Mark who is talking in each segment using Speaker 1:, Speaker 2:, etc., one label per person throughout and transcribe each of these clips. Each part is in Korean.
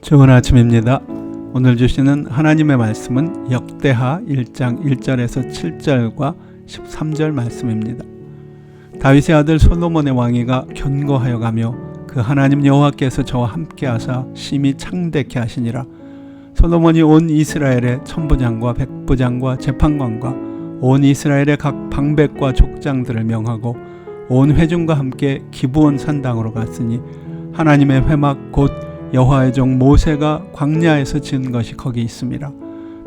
Speaker 1: 좋은 아침입니다. 오늘 주시는 하나님의 말씀은 역대하 1장 1절에서 7절과 13절 말씀입니다. 다윗의 아들 솔로몬의 왕위가 견고하여 가며 그 하나님 여호와께서 저와 함께하사 심히 창대케 하시니라. 솔로몬이 온 이스라엘의 천부장과 백부장과 재판관과 온 이스라엘의 각 방백과 족장들을 명하고 온 회중과 함께 기브온 산당으로 갔으니 하나님의 회막 곧 여호와의 종 모세가 광야에서 지은 것이 거기 있음이라.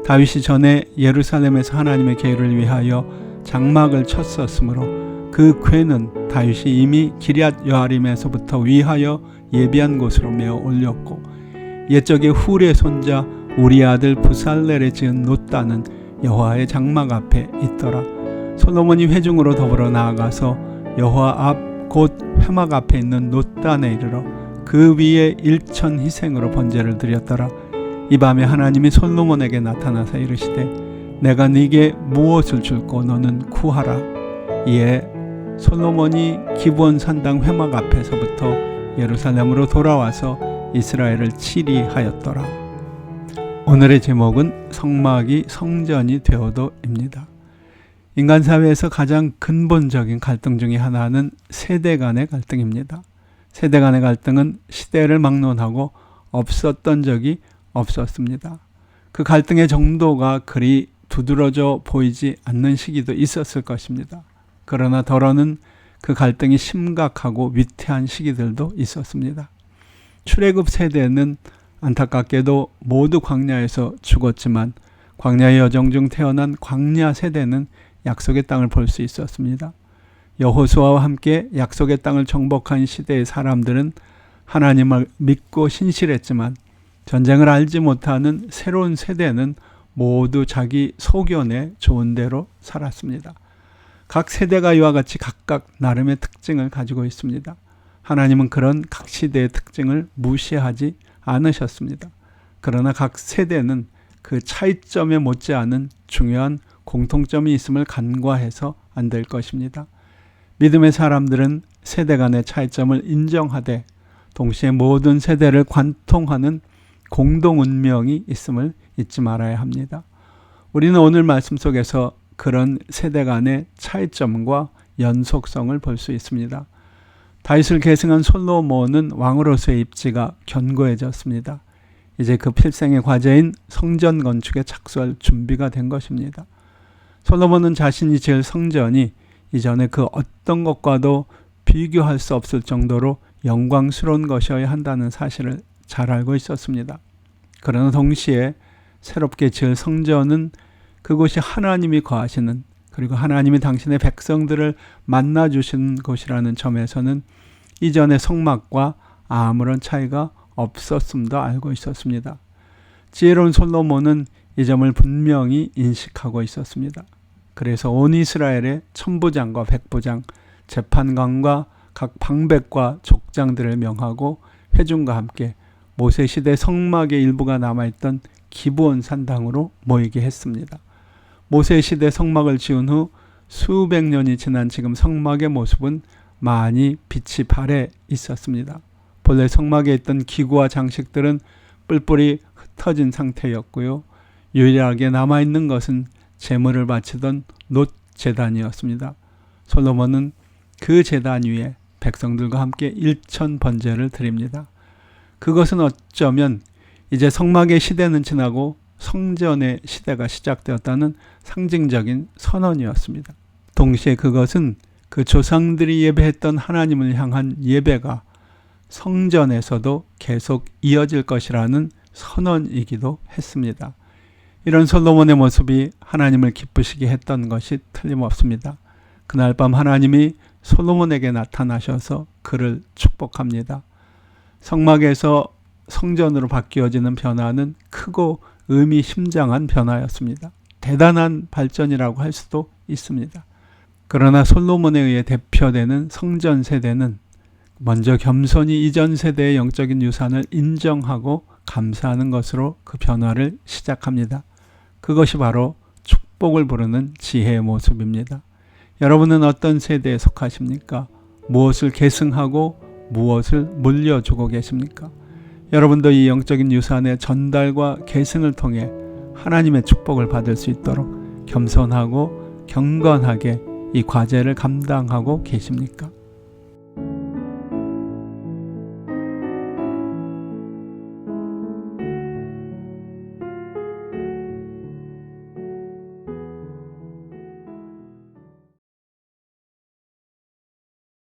Speaker 1: 다윗이 전에 예루살렘에서 하나님의 계율을 위하여 장막을 쳤었으므로 그 궤는 다윗이 이미 기럇 여아림에서부터 위하여 예비한 곳으로 메어 올렸고, 옛적에 훌의 손자 우리 아들 부살렐에 지은 놋단은 여호와의 장막 앞에 있더라. 솔로몬이 회중으로 더불어 나아가서 여호와 앞 곧 회막 앞에 있는 놋단에 이르러 그 위에 일천 희생으로 번제를 드렸더라. 이 밤에 하나님이 솔로몬에게 나타나서 이르시되 내가 네게 무엇을 줄고 너는 구하라. 이에 솔로몬이 기브온 산당 회막 앞에서부터 예루살렘으로 돌아와서 이스라엘을 치리하였더라. 오늘의 제목은 성막이 성전이 되어도입니다. 인간 사회에서 가장 근본적인 갈등 중에 하나는 세대 간의 갈등입니다. 세대 간의 갈등은 시대를 막론하고 없었던 적이 없었습니다. 그 갈등의 정도가 그리 두드러져 보이지 않는 시기도 있었을 것입니다. 그러나 더러는 그 갈등이 심각하고 위태한 시기들도 있었습니다. 출애굽 세대는 안타깝게도 모두 광야에서 죽었지만 광야의 여정 중 태어난 광야 세대는 약속의 땅을 볼 수 있었습니다. 여호수아와 함께 약속의 땅을 정복한 시대의 사람들은 하나님을 믿고 신실했지만 전쟁을 알지 못하는 새로운 세대는 모두 자기 소견에 좋은 대로 살았습니다. 각 세대가 이와 같이 각각 나름의 특징을 가지고 있습니다. 하나님은 그런 각 시대의 특징을 무시하지 않으셨습니다. 그러나 각 세대는 그 차이점에 못지않은 중요한 공통점이 있음을 간과해서 안 될 것입니다. 믿음의 사람들은 세대 간의 차이점을 인정하되 동시에 모든 세대를 관통하는 공동 운명이 있음을 잊지 말아야 합니다. 우리는 오늘 말씀 속에서 그런 세대 간의 차이점과 연속성을 볼 수 있습니다. 다윗을 계승한 솔로몬은 왕으로서의 입지가 견고해졌습니다. 이제 그 필생의 과제인 성전 건축에 착수할 준비가 된 것입니다. 솔로몬은 자신이 지을 성전이 이전에 그 어떤 것과도 비교할 수 없을 정도로 영광스러운 것이어야 한다는 사실을 잘 알고 있었습니다. 그러나 동시에 새롭게 지을 성전은 그곳이 하나님이 거하시는, 그리고 하나님이 당신의 백성들을 만나주시는 곳이라는 점에서는 이전의 성막과 아무런 차이가 없었음도 알고 있었습니다. 지혜로운 솔로몬은 이 점을 분명히 인식하고 있었습니다. 그래서 온 이스라엘의 천부장과 백부장, 재판관과 각 방백과 족장들을 명하고 회중과 함께 모세시대 성막의 일부가 남아있던 기브온 산당으로 모이게 했습니다. 모세시대 성막을 지은 후 수백 년이 지난 지금 성막의 모습은 많이 빛이 발해 있었습니다. 본래 성막에 있던 기구와 장식들은 뿔뿔이 흩어진 상태였고요. 유일하게 남아있는 것은 제물을 바치던 놋 제단이었습니다. 솔로몬은 그 제단 위에 백성들과 함께 일천 번제를 드립니다. 그것은 어쩌면 이제 성막의 시대는 지나고 성전의 시대가 시작되었다는 상징적인 선언이었습니다. 동시에 그것은 그 조상들이 예배했던 하나님을 향한 예배가 성전에서도 계속 이어질 것이라는 선언이기도 했습니다. 이런 솔로몬의 모습이 하나님을 기쁘시게 했던 것이 틀림없습니다. 그날 밤 하나님이 솔로몬에게 나타나셔서 그를 축복합니다. 성막에서 성전으로 바뀌어지는 변화는 크고 의미심장한 변화였습니다. 대단한 발전이라고 할 수도 있습니다. 그러나 솔로몬에 의해 대표되는 성전 세대는 먼저 겸손히 이전 세대의 영적인 유산을 인정하고 감사하는 것으로 그 변화를 시작합니다. 그것이 바로 축복을 부르는 지혜의 모습입니다. 여러분은 어떤 세대에 속하십니까? 무엇을 계승하고 무엇을 물려주고 계십니까? 여러분도 이 영적인 유산의 전달과 계승을 통해 하나님의 축복을 받을 수 있도록 겸손하고 경건하게 이 과제를 감당하고 계십니까?